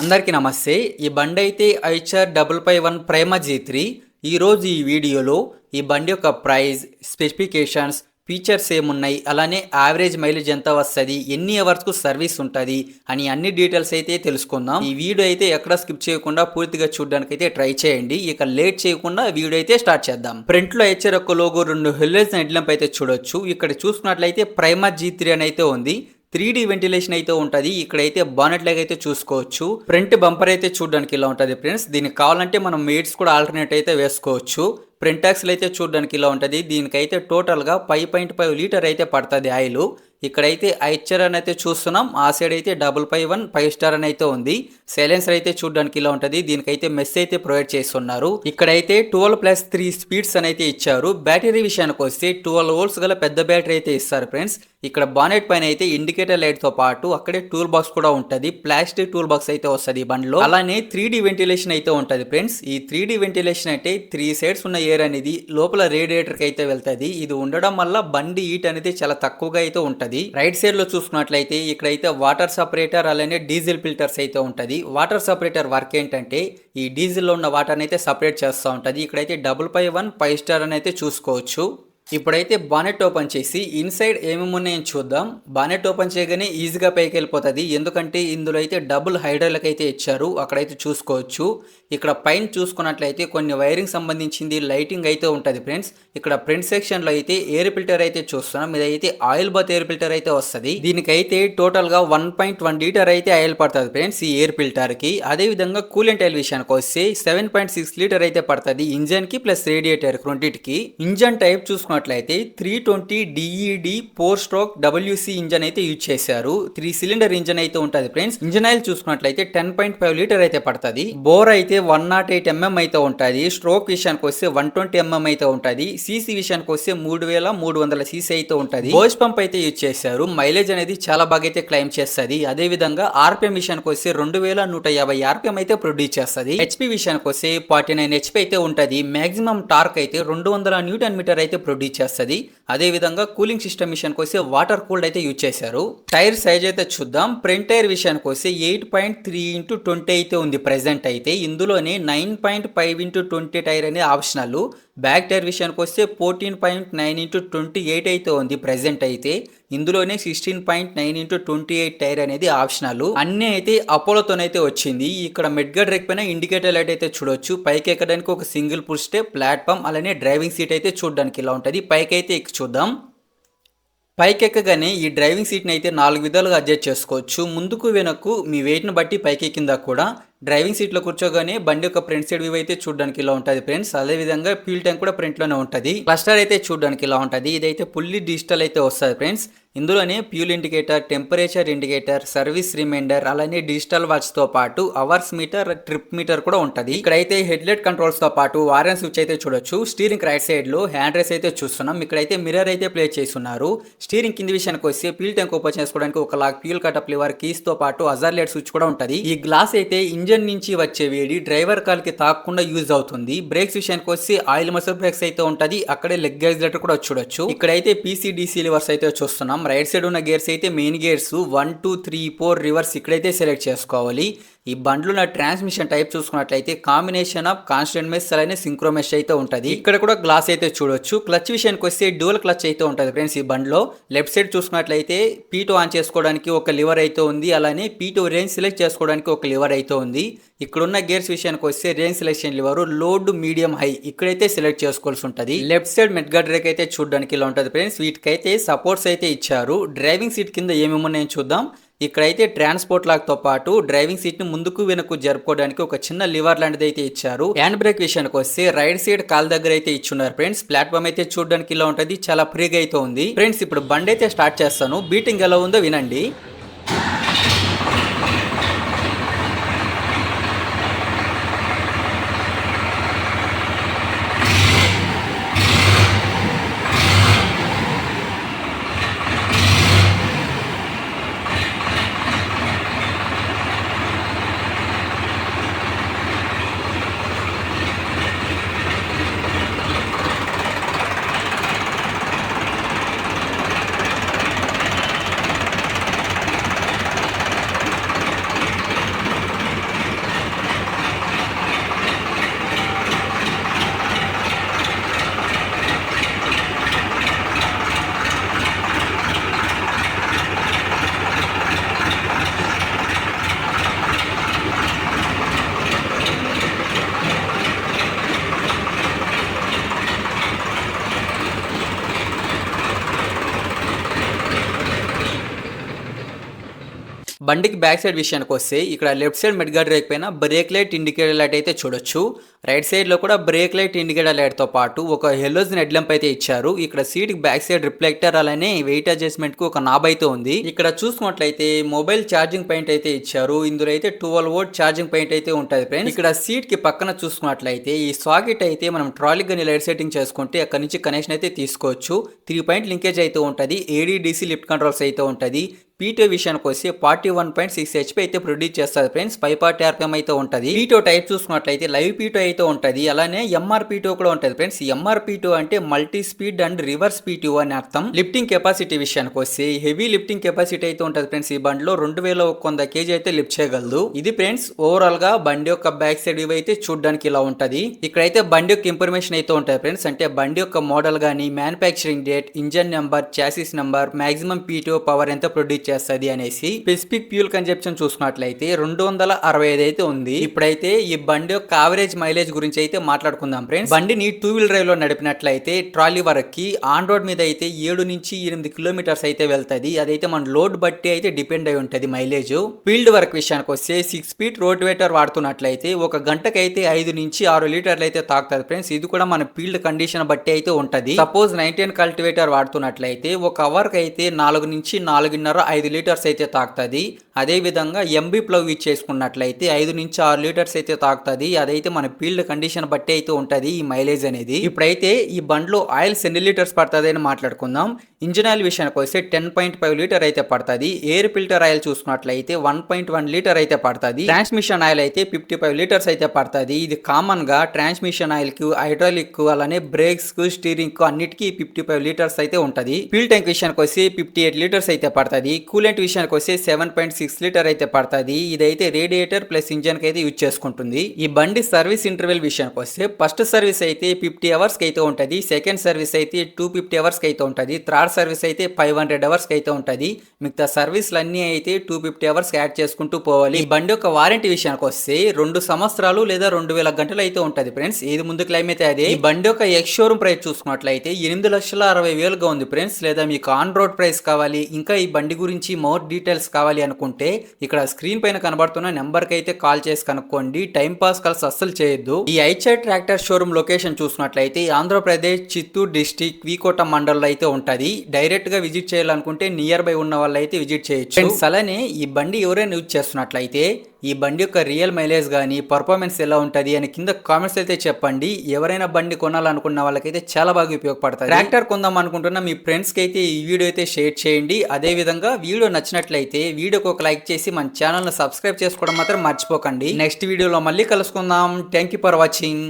అందరికీ నమస్తే. ఈ బండి అయితే ఐచర్ 551 ప్రైమా G3. ఈరోజు ఈ వీడియోలో ఈ బండి యొక్క ప్రైస్, స్పెసిఫికేషన్స్, ఫీచర్స్ ఏమున్నాయి, అలానే యావరేజ్ మైలేజ్ ఎంత వస్తుంది, ఎన్ని అవర్స్కు సర్వీస్ ఉంటుంది అని అన్ని డీటెయిల్స్ అయితే తెలుసుకుందాం. ఈ వీడియో అయితే ఎక్కడ స్కిప్ చేయకుండా పూర్తిగా చూడడానికి అయితే ట్రై చేయండి. ఇక లేట్ చేయకుండా వీడియో అయితే స్టార్ట్ చేద్దాం. ఫ్రంట్ లో ఐచర్ యొక్క లోగో 2 హెల్మెట్స్ హెడ్ ల్యాంప్ అయితే చూడొచ్చు. ఇక్కడ చూసుకున్నట్లయితే ప్రైమా G3 అని అయితే ఉంది. 3D వెంటిలేషన్ అయితే ఉంటుంది. ఇక్కడైతే బానెట్ లాగా అయితే చూసుకోవచ్చు. ఫ్రంట్ బంపర్ అయితే చూడడానికి ఇలా ఉంటుంది ఫ్రెండ్స్. దీనికి కావాలంటే మనం మేట్స్ కూడా ఆల్టర్నేట్ అయితే వేసుకోవచ్చు. ఫ్రంట్ యాక్సిల్ అయితే చూడడానికి ఇలా ఉంటుంది. దీనికైతే టోటల్గా 5.5 లీటర్ అయితే పడుతుంది ఆయిల్. ఇక్కడైతే ఐచర్ అని అయితే చూస్తున్నాం. ఆ సైడ్ అయితే 551 5 స్టార్ అని అయితే ఉంది. సైలెన్సర్ అయితే చూడడానికి ఇలా ఉంటుంది. దీనికైతే మెస్ అయితే ప్రొవైడ్ చేస్తున్నారు. ఇక్కడైతే 12+3 స్పీడ్స్ అని అయితే ఇచ్చారు. బ్యాటరీ విషయానికి వస్తే 12 వోల్ట్స్ గల పెద్ద బ్యాటరీ అయితే ఇస్తారు ఫ్రెండ్స్. ఇక్కడ బానెట్ పైన అయితే ఇండికేటర్ లైట్ తో పాటు అక్కడే టూల్ బాక్స్ కూడా ఉంటుంది. ప్లాస్టిక్ టూల్ బాక్స్ అయితే వస్తుంది ఈ బండిలో. అలానే 3D వెంటిలేషన్ అయితే ఉంటుంది ఫ్రెండ్స్. ఈ 3D వెంటిలేషన్ అంటే 3 సైడ్స్ ఉన్న ఎయిర్ అనేది లోపల రేడియేటర్ కి అయితే వెళ్తుంది. ఇది ఉండడం వల్ల బండి హీట్ అనేది చాలా తక్కువగా అయితే ఉంటది. రైట్ సైడ్ లో చూసుకున్నట్లయితే ఇక్కడైతే వాటర్ సపరేటర్ అలానే డీజిల్ ఫిల్టర్స్ అయితే ఉంటది. వాటర్ సపరేటర్ వర్క్ ఏంటంటే ఈ డీజిల్ లో ఉన్న వాటర్ అయితే సపరేట్ చేస్తూ ఉంటది. ఇక్కడైతే 551 5 స్టార్ అని అయితే చూసుకోవచ్చు. ఇప్పుడైతే బానెట్ ఓపెన్ చేసి ఇన్సైడ్ ఏమేమి ఉన్నాయని చూద్దాం. బానెట్ ఓపెన్ చేయగానే ఈజీగా పైకి వెళ్ళిపోతుంది. ఎందుకంటే ఇందులో అయితే డబుల్ హైడ్రాలిక్ అయితే ఇచ్చారు. అక్కడైతే చూసుకోవచ్చు. ఇక్కడ పైన చూసుకున్నట్లయితే కొన్ని వైరింగ్ సంబంధించింది లైటింగ్ అయితే ఉంటుంది ఫ్రెండ్స్. ఇక్కడ ఫ్రంట్ సెక్షన్ లో అయితే ఎయిర్ ఫిల్టర్ అయితే చూస్తున్నాం. ఇదైతే ఆయిల్ బాత్ ఎయిర్ ఫిల్టర్ అయితే వస్తుంది. దీనికైతే టోటల్ గా 1.1 లీటర్ అయితే ఆయిల్ పడుతుంది ఫ్రెండ్స్ ఈ ఎయిర్ ఫిల్టర్ కి. అదే విధంగా కూలెంట్ ఆయిల్ విషయానికి వస్తే 7.6 లీటర్ అయితే పడుతుంది ఇంజన్ కి ప్లస్ రేడియేటర్ రెండింటికి. ఇంజన్ టైప్ చూసుకున్నట్లయితే 320 DED 4 స్ట్రోక్ WC ఇంజన్ అయితే యూజ్ చేశారు. 3 సిలిండర్ ఇంజన్ అయితే ఉంటుంది ఫ్రెండ్స్. ఇంజన్ ఆయిల్ చూసుకున్నట్లయితే 10.5 లీటర్ అయితే పడుతుంది. బోర్ అయితే 108 mm అయితే ఉంటుంది. స్ట్రోక్ విషయానికి వస్తే 120 mm అయితే ఉంటుంది. సీసీ విషయానికి వస్తే 3300 cc అయితే ఉంటుంది. బోస్ పంప్ అయితే యూజ్ చేశారు. మైలేజ్ అనేది చాలా బాగా అయితే క్లైమ్ చేస్తుంది. అదే విధంగా ఆర్పిఎం విషయానికి వస్తే 2150 RPM అయితే ప్రొడ్యూస్ చేస్తుంది. హెచ్పి విషయానికి వస్తే 49 HP అయితే ఉంటుంది. మాక్సిమం టార్క్ అయితే 200 Nm అయితే ప్రొడ్యూస్ చేస్తుంది. అదే విధంగా కూలింగ్ సిస్టమ్ విషయానికి వస్తే వాటర్ కూల్డ్ అయితే యూజ్ చేశారు. టైర్ సైజ్ అయితే చూద్దాం. ఫ్రంట్ టైర్ విషయానికి వస్తే 8.3x20 అయితే ఉంది ప్రెసెంట్ అయితే. ఇందులోనే 9.5x20 టైర్ అనేది ఆప్షనల్. బ్యాక్ టైర్ విషయానికి వస్తే 14.9x28 అయితే ఉంది ప్రెసెంట్ అయితే. ఇందులోనే 16.9x28 టైర్ అనేది ఆప్షనల్. అన్ని అయితే అపోలోతోనైతే వచ్చింది. ఇక్కడ మెడ్గార్డ్ రేక్ పైన ఇండికేటర్ లైట్ అయితే చూడొచ్చు. పైకి ఎక్కడానికి ఒక సింగిల్ పుష్ స్టెప్ ప్లాట్ఫామ్ అలానే డ్రైవింగ్ సీట్ అయితే చూడడానికి ఇలా ఉంటుంది. పైకి అయితే ఎక్కి చూద్దాం. పైకి ఎక్కగానే ఈ డ్రైవింగ్ సీట్ని అయితే 4 విధాలుగా అడ్జస్ట్ చేసుకోవచ్చు. ముందుకు వెనక్కు మీ వెయిట్ని బట్టి పైకి ఎక్కిందా కూడా డ్రైవింగ్ సీట్లో కూర్చోగానే బండి యొక్క ఫ్రంట్ సైడ్ వ్యూ అయితే చూడడానికి ఇలా ఉంటుంది ఫ్రెండ్స్. అదే విధంగా ఫ్యూల్ ట్యాంక్ కూడా ఫ్రంట్ లోనే ఉంటుంది. క్లస్టర్ అయితే చూడడానికి ఇలా ఉంటుంది. ఇదైతే ఫుల్లీ డిజిటల్ అయితే వస్తుంది ఫ్రెండ్స్. ఇందులోనే fuel indicator, temperature indicator, service reminder అలానే డిజిటల్ వాచ్ తో పాటు అవర్స్ మీటర్, ట్రిప్ మీటర్ కూడా ఉంటుంది. ఇక్కడైతే హెడ్లైట్ కంట్రోల్స్ తో పాటు వారెన్ స్విచ్ అయితే చూడొచ్చు. స్టీరింగ్ రైట్ సైడ్ లో హ్యాండ్ రేస్ అయితే చూస్తున్నాం. ఇక్కడైతే మిర్రర్ అయితే ప్లే చేస్తున్నారు. స్టీరింగ్ కింది విషయానికి వస్తే ఫ్యూల్ ట్యాంక్ ఓపెన్ చేసుకోవడానికి ఒక లాక్ ఫ్యూల్ కటప్ లివర్ కీస్ తో పాటు హజార్ లైట్ స్విచ్ కూడా ఉంటుంది. ఈ గ్లాస్ అయితే ఇంజన్ నుంచి వచ్చే వేడి డ్రైవర్ కాల్కి తాకకుండా యూజ్ అవుతుంది. బ్రేక్స్ విషయానికి వస్తే ఆయిల్ మసల్ బ్రేక్స్ అయితే ఉంటుంది. అక్కడే లెగ్ యాక్సిలరేటర్ కూడా చూడొచ్చు. ఇక్కడైతే PCDC లివర్స్ అయితే చూస్తున్నాం. రైట్ సైడ్ ఉన్న గేర్స్ అయితే మెయిన్ గేర్స్ 1 2 3 4 రివర్స్ ఇక్కడైతే సెలెక్ట్ చేసుకోవాలి. ఈ బండ్లో ఉన్న ట్రాన్స్మిషన్ టైప్ చూసుకున్నట్లయితే కాంబినేషన్ ఆఫ్ కాన్స్టెంట్ మెష్ అలానే సింక్రో మెష్ అయితే ఉంటుంది. ఇక్కడ కూడా గ్లాస్ అయితే చూడొచ్చు. క్లచ్ విషయానికి వస్తే డ్యూయల్ క్లచ్ అయితే ఉంటుంది ఫ్రెండ్స్ ఈ బండ్లో. లెఫ్ట్ సైడ్ చూసుకున్నట్లయితే P2 ఆన్ చేసుకోవడానికి ఒక లివర్ అయితే ఉంది. అలానే P2 రేంజ్ సెలెక్ట్ చేసుకోవడానికి ఒక లివర్ అయితే ఉంది. ఇక్కడున్న గేర్స్ విషయానికి వస్తే range selection liver load, medium, high ఇక్కడైతే సెలెక్ట్ చేసుకోవాల్సి ఉంటుంది. లెఫ్ట్ సైడ్ మెడ్గార్డ్ రేక్ అయితే చూడడానికి ఇలా ఉంటుంది ఫ్రెండ్స్. వీటికైతే సపోర్ట్స్ అయితే ఇచ్చారు. డ్రైవింగ్ సీట్ కింద ఏమేమి ఉన్నాయో చూద్దాం. ఇక్కడైతే ట్రాన్స్పోర్ట్ లాక్ తో పాటు డ్రైవింగ్ సీట్ ని ముందుకు వెనక్కు జరుపుకోవడానికి ఒక చిన్న లివర్ లాంటిది అయితే ఇచ్చారు. హ్యాండ్ బ్రేక్ విషయానికి వస్తే రైట్ సైడ్ కాల్ దగ్గర అయితే ఇచ్చున్నారు ఫ్రెండ్స్. ప్లాట్ఫామ్ అయితే చూడడానికి ఇలా ఉంటుంది. చాలా ఫ్రీగా అయితే ఉంది ఫ్రెండ్స్. ఇప్పుడు బండి అయితే స్టార్ట్ చేస్తాను. బీటింగ్ ఎలా ఉందో వినండి. బండికి బ్యాక్ సైడ్ విషయానికి వస్తే ఇక్కడ left side mud guard rack పైన బ్రేక్ లైట్ ఇండికేటర్ లైట్ అయితే చూడొచ్చు. రైట్ సైడ్ లో కూడా బ్రేక్ లైట్ ఇండికేటర్ లైట్ తో పాటు ఒక హెలోజన్ హెడ్ ల్యాంప్ అయితే ఇచ్చారు. ఇక్కడ సీట్ బ్యాక్ సైడ్ రిఫ్లెక్టర్ అలానే వెయిట్ అడ్జస్ట్మెంట్ కు ఒక నాబ్ అయితే ఉంది. ఇక్కడ చూసుకున్నట్లయితే మొబైల్ ఛార్జింగ్ పాయింట్ అయితే ఇచ్చారు. ఇందులో అయితే 12 వోల్ట్ ఛార్జింగ్ పాయింట్ అయితే ఉంటుంది ఫ్రెండ్స్. ఇక్కడ సీట్ కి పక్కన చూసుకున్నట్లయితే ఈ సాకెట్ అయితే మనం ట్రాలీ గని లైట్ సెట్టింగ్ చేసుకుంటే అక్కడ నుంచి కనెక్షన్ అయితే తీసుకోవచ్చు. 3 పాయింట్ లింకేజ్ అయితే ఉంటుంది. ADDC లిఫ్ట్ కంట్రోల్స్ అయితే ఉంటుంది. పీటో విషయానికి వస్తే 41.6 HP అయితే ప్రొడ్యూస్ చేస్తారు ఫ్రెండ్స్. 540 RPM అయితే ఉంటుంది. పీటో టైప్ చూసుకున్నట్లయితే లైవ్ పీటో అయితే ఉంటుంది. అలానే ఎంఆర్ పీటో కూడా ఉంటుంది ఫ్రెండ్స్. ఎంఆర్ పీటో అంటే multi speed and reverse PTO అని అర్థం. లిఫ్టింగ్ కెపాసిటీ విషయానికి వస్తే హెవీ లిఫ్టింగ్ కెపాసిటీ అయితే ఉంటుంది ఫ్రెండ్స్. ఈ బండిలో 2100 kg అయితే లిఫ్ట్ చేయగలదు. ఇది ఫ్రెండ్స్ ఓవరాల్ గా బండి యొక్క బ్యాక్ సైడ్ వ్యూ అయితే చూడడానికి ఇలా ఉంటది. ఇక్కడైతే బండి యొక్క ఇన్ఫర్మేషన్ అయితే ఉంటాయి ఫ్రెండ్స్. అంటే బండి యొక్క మోడల్ గానీ, manufacturing date, engine number, chassis number, maximum PTO power ఎంత ప్రొడ్యూస్ చేస్తుంది అనేసి. స్పెసిఫిక్ ఫ్యూల్ కన్జంప్షన్ చూసుకున్నట్లయితే 265 అయితే ఉంది. ఇప్పుడైతే ఈ బండి యొక్క యావరేజ్ మైలేజ్ గురించి అయితే మాట్లాడుకుందాం ఫ్రెండ్స్. బండిని 2 వీల్ డ్రైవ్ లో నడిపినట్లయితే ట్రాలీ వరకు ఆన్ రోడ్ మీద అయితే 7 నుంచి 8 కిలోమీటర్స్ అయితే వెళ్తుంది. అదైతే మన లోడ్ బట్టి అయితే డిపెండ్ అయి ఉంటది మైలేజ్. ఫీల్డ్ వర్క్ విషయానికి వస్తే 6 ఫీట్ రోటివేటర్ వాడుతున్నట్లయితే ఒక గంటకైతే 5 నుంచి 6 లీటర్లు అయితే తాకుతుంది ఫ్రెండ్స్. ఇది కూడా మన ఫీల్డ్ కండిషన్ బట్టి అయితే ఉంటది. సపోజ్ 19 కల్టివేటర్ వాడుతున్నట్లయితే ఒక అవర్ కి అయితే 4 నుంచి 4.5 లీటర్స్ అయితే తాకుతుంది. అదే విధంగా ఎంబీ ప్లవ్ యూజ్ చేసుకున్నట్లయితే 5 నుంచి 6 లీటర్స్ అయితే తాకుతుంది. అదైతే మన ఫీల్డ్ కండిషన్ బట్టి అయితే ఉంటది ఈ మైలేజ్ అనేది. ఇప్పుడైతే ఈ బండ్లో ఆయిల్స్ ఎన్ని లీటర్స్ పడుతుంది అని మాట్లాడుకుందాం. ఇంజిన్ ఆయిల్ విషయానికి వస్తే 10.5 లీటర్ అయితే పడుతుంది. ఎయిర్ ఫిల్టర్ ఆయిల్ చూసుకున్నట్లయితే 1.1 లీటర్ అయితే పడుతుంది. ట్రాన్స్మిషన్ ఆయిల్ అయితే 55 లీటర్స్ అయితే పడుతుంది. ఇది కామన్ గా ట్రాన్స్మిషన్ ఆయిల్ కు, హైడ్రాలిక్ కు, అలానే బ్రేక్స్ కు, స్టీరింగ్ కు అన్నిటికీ 55 లీటర్స్ అయితే ఉంటది. ఫ్యూల్ ట్యాంక్ విషయానికి వస్తే 58 లీటర్స్ అయితే పడుతుంది. కూలెంట్ విషయానికి వస్తే 7.6 లీటర్ అయితే పడుతుంది. ఇదైతే రేడియేటర్ ప్లస్ ఇంజన్ కి అయితే యూజ్ చేసుకుంటుంది. ఈ బండి సర్వీస్ ఇంటర్వెల్ విషయానికి వస్తే ఫస్ట్ సర్వీస్ అయితే 50 అవర్స్ కి అయితే ఉంటది. సెకండ్ సర్వీస్ అయితే 250 అవర్స్ కి అయితే ఉంటది. థర్డ్ సర్వీస్ అయితే 500 అవర్స్ కి అయితే ఉంటది. మిగతా సర్వీస్లు అన్ని అయితే 250 అవర్స్ యాడ్ చేసుకుంటూ పోవాలి. ఈ బండి యొక్క వారంటీ విషయానికి వస్తే 2 సంవత్సరాలు లేదా 2000 గంటలు అయితే ఉంటది ఫ్రెండ్స్. ఏది ముందు క్లైమ్ అయితే అదే. ఈ బండి యొక్క ఎక్స్ షోరూమ్ ప్రైస్ చూసుకున్నట్లయితే 8,60,000 ఉంది ఫ్రెండ్స్. లేదా మీకు ఆన్ రోడ్ ప్రైస్ కావాలి, ఇంకా ఈ బండి గురించి మోర్ డీటెయిల్స్ కావాలి అనుకుంటే ఇక్కడ స్క్రీన్ పైన కనబడుతున్న నెంబర్ కి అయితే కాల్ చేసి కనుక్కోండి. టైం పాస్ కాల్స్ అస్సలు చేయొద్దు. ఈ ఐచర్ ట్రాక్టర్ షోరూమ్ లొకేషన్ చూసినట్లయితే ఆంధ్రప్రదేశ్ చిత్తూరు డిస్టిక్ వీకోట మండలంలో అయితే ఉంటది. డైరెక్ట్ గా విజిట్ చేయాలనుకుంటే నియర్ బై ఉన్న వాళ్ళు అయితే విజిట్ చేయొచ్చు. అలానే ఈ బండి ఎవరైనా యూజ్ చేస్తున్నట్లయితే ఈ బండి యొక్క రియల్ మైలేజ్ గానీ, పర్ఫార్మెన్స్ ఎలా ఉంటది అని కింద కామెంట్స్ అయితే చెప్పండి. ఎవరైనా బండి కొనాలనుకున్న వాళ్ళకైతే చాలా బాగా ఉపయోగపడుతుంది. ట్రాక్టర్ కొందాం అనుకుంటున్న మీ ఫ్రెండ్స్ కి అయితే ఈ వీడియో అయితే షేర్ చేయండి. అదే విధంగా వీడియో నచ్చినట్లయితే వీడియోకి ఒక లైక్ చేసి మన ఛానల్ ను సబ్స్క్రైబ్ చేసుకోవడం మాత్రం మర్చిపోకండి. నెక్స్ట్ వీడియోలో మళ్ళీ కలుసుకుందాం. Thank you for watching.